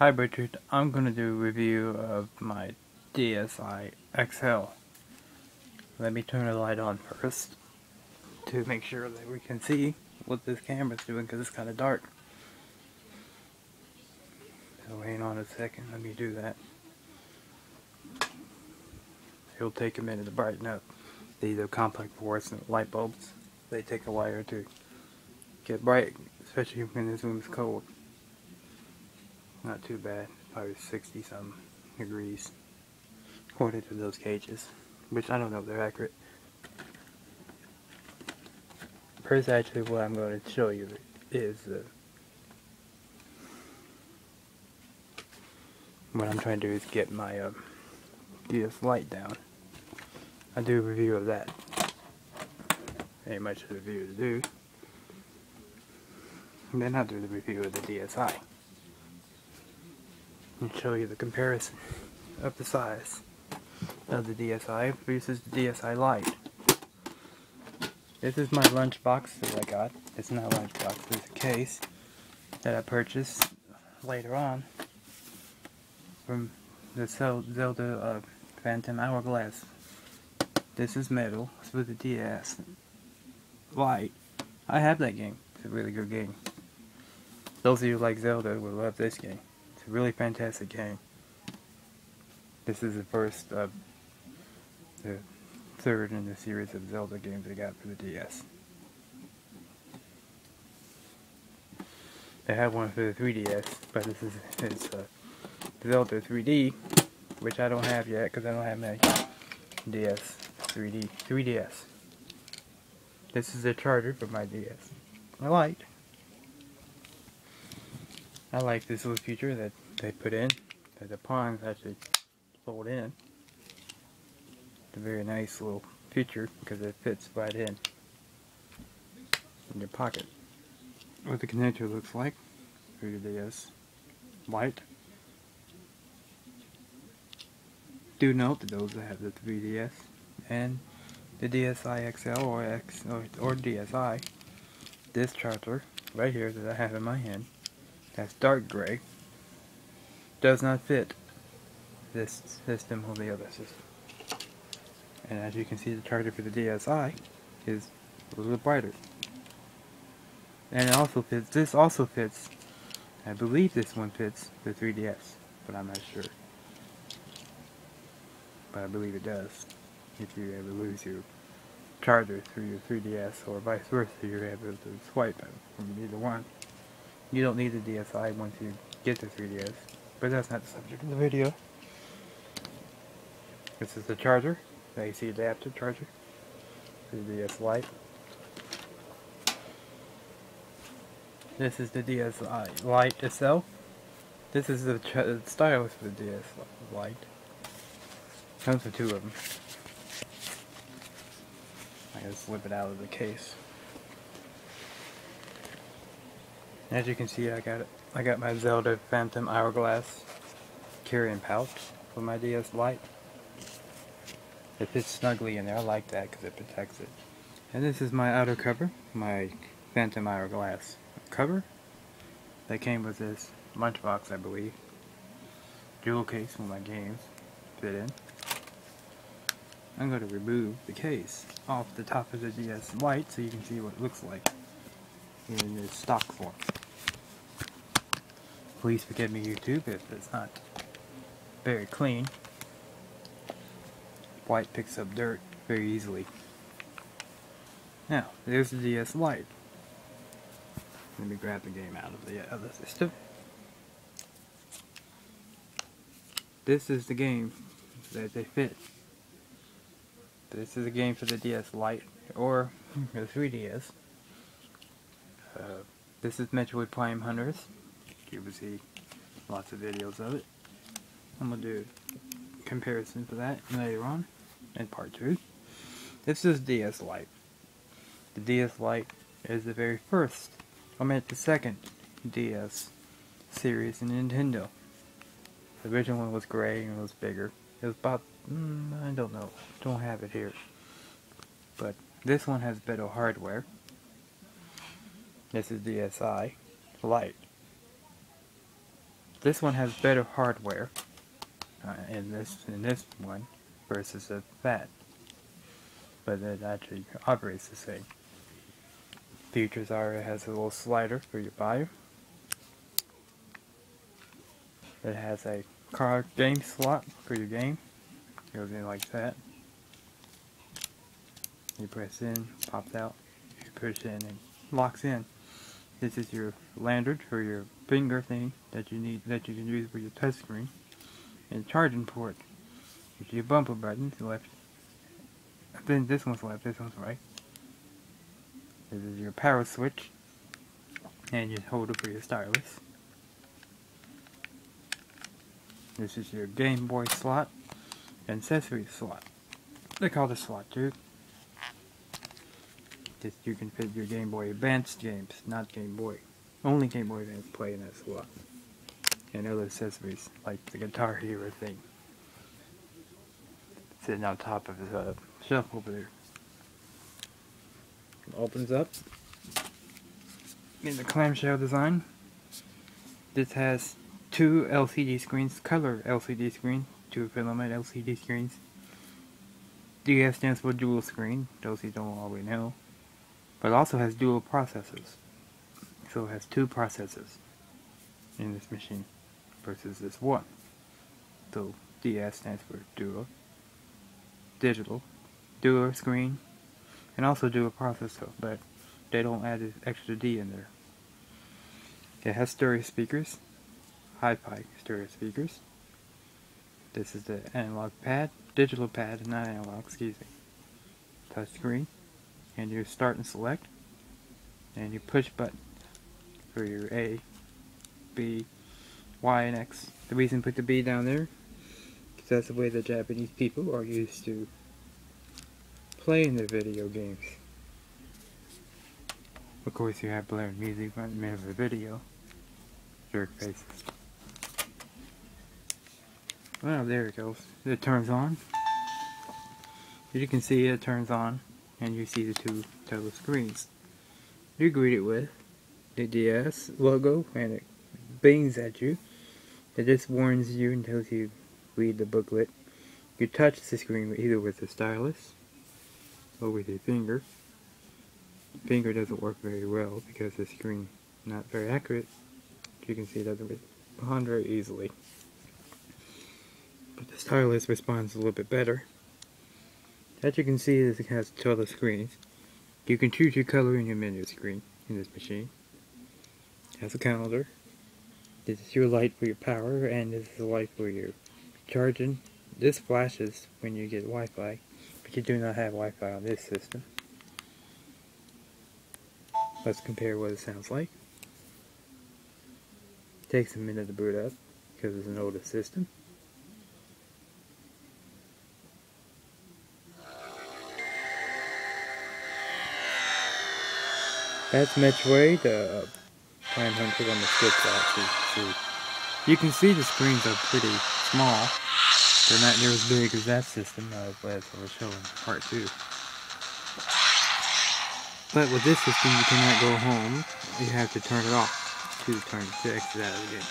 Hi Richard, I'm going to do a review of my DSi XL. Let me turn the light on first to make sure that we can see what this camera's doing because it's kind of dark. So hang on a second, let me do that. It'll take a minute to brighten up. These are complex fluorescent light bulbs. They take a while to get bright, especially when this room is cold. Not too bad, probably 60 some degrees according to those gauges, which I don't know if they're accurate. First, actually, what I'm going to show you is what I'm trying to do is get my DS light down. I'll do a review of that. Ain't much of a review to do. And then I'll do the review of the DSi and show you the comparison of the size of the DSi versus the DSi Lite. This is my lunchbox that I got. It's not a lunchbox, it's a case that I purchased later on from the Zelda Phantom Hourglass. This is metal. It's with the DS Lite. I have that game. It's a really good game. Those of you who like Zelda will love this game. It's a really fantastic game. This is the first, the third in the series of Zelda games I got for the DS. They have one for the 3DS, but this is Zelda 3D, which I don't have yet because I don't have my DS 3DS. This is the charger for my DS. I like this little feature that they put in, that the prongs actually fold in. It's a very nice little feature because it fits right in your pocket. What the connector looks like for your DS Lite. Do note that those that have the 3DS and the DSi XL or DSi, this charger right here that I have in my hand, that's dark gray, does not fit this system or the other system. And as you can see, the charger for the DSi is a little brighter. And it also fits, this also fits, I believe this one fits the 3DS, but I'm not sure. But I believe it does. If you ever lose your charger through your 3DS or vice versa, you're able to swipe from either one. You don't need the DSi once you get the 3DS, but that's not the subject of the video. This is the charger, the AC adapter charger for the DS Lite. This is the DSi Lite itself. This is the stylus for the DS Lite. Comes with two of them. I gotta slip it out of the case. As you can see, I got my Zelda Phantom Hourglass carrying pouch for my DS Lite. It fits snugly in there. I like that because it protects it. And this is my outer cover, my Phantom Hourglass cover that came with this lunchbox, I believe. Jewel case with my games fit in. I'm going to remove the case off the top of the DS Lite so you can see what it looks like in its stock form. Please forgive me, YouTube, if it's not very clean. White picks up dirt very easily. Now, there's the DS Lite. Let me grab the game out of the other system. This is the game that they fit. This is a game for the DS Lite or the 3DS. This is Metroid Prime Hunters. You will see lots of videos of it. I'm going to do a comparison for that later on in part 2. This is DS Lite. The DS Lite is the very first, the second DS series in Nintendo. The original one was gray and it was bigger. It was about, I don't know, don't have it here. But this one has better hardware. This is DSi Lite. This one has better hardware in this one versus that, but it actually operates the same. Features are, it has a little slider for your buyer. It has a card game slot for your game. Goes in like that. You press in, pops out. You push in and locks in. This is your lanyard for your finger thing that you need, that you can use for your touchscreen. And charging port. It's your bumper button, left. Then this one's left, this one's right. This is your power switch. And your holder for your stylus. This is your Game Boy slot and accessory slot. They call it slot too. Just you can fit your Game Boy Advanced games, not Game Boy. Only Game Boy Advance play in that slot. And other accessories like the Guitar Hero thing. Sitting on top of his shelf over there. It opens up. In the clamshell design. This has two LCD screens, color LCD screens, two filament LCD screens. DS stands for dual screen, those who don't already know. But it also has dual processors. So it has two processors in this machine versus this one. So DS stands for dual, digital, dual screen, and also dual processor, but they don't add this extra D in there. It has stereo speakers, hi-fi stereo speakers. This is the analog pad, digital pad, not analog, excuse me. Touch screen, and you start and select, and you push button for your A, B, Y, and X. The reason I put the B down there, because that's the way the Japanese people are used to playing the video games. Of course, you have blaring music right in the middle of the video. Jerk faces. Well, there it goes. It turns on. As you can see, it turns on, and you see the two total screens. You greet it with the DS logo, and it bings at you. It just warns you and tells you read the booklet. You touch the screen either with the stylus or with your finger. Finger doesn't work very well because the screen is not very accurate. You can see it doesn't respond very easily. But the stylus responds a little bit better. As you can see, it has 12 screens. You can choose your color in your menu screen in this machine. It has a calendar. This is your light for your power, and this is the light for your charging. This flashes when you get Wi-Fi, but you do not have Wi-Fi on this system. Let's compare what it sounds like. It takes a minute to boot up because it's an older system. That's Metroid, Prime Hunter on the Switch actually. You can see the screens are pretty small. They're not near as big as that system, as I was showing in part 2. But with this system, you cannot go home. You have to turn it off to exit out of the game.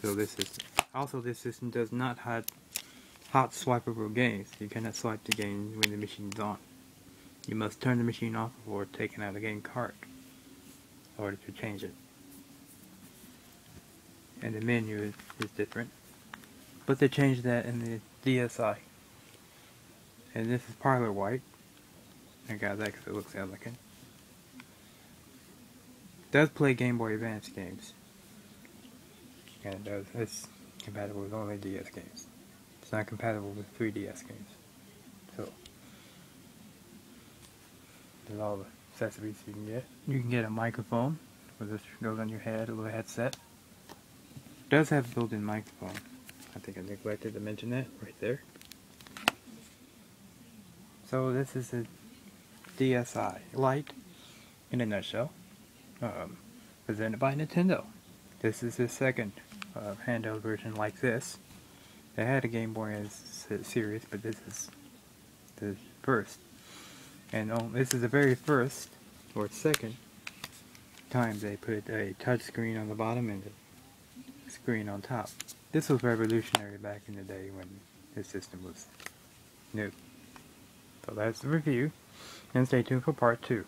So this system. Also, this system does not have hot swipeable games. You cannot swipe the game when the machine is on. You must turn the machine off before taking out a game card in order to change it. And the menu is different. But they changed that in the DSi. And this is parlor white. I got that because it looks elegant. It does play Game Boy Advance games. And it does. It's compatible with only DS games. It's not compatible with 3DS games. So, there's all the accessories you can get. You can get a microphone, where this goes on your head, a little headset. It does have a built-in microphone. I think I neglected to mention that right there. So this is a DSi Lite in a nutshell, presented by Nintendo. This is the second handheld version like this. They had a Game Boy series, but this is the first. And this is the very first, or second, time they put a touch screen on the bottom and a screen on top. This was revolutionary back in the day when this system was new. So that's the review, and stay tuned for part 2.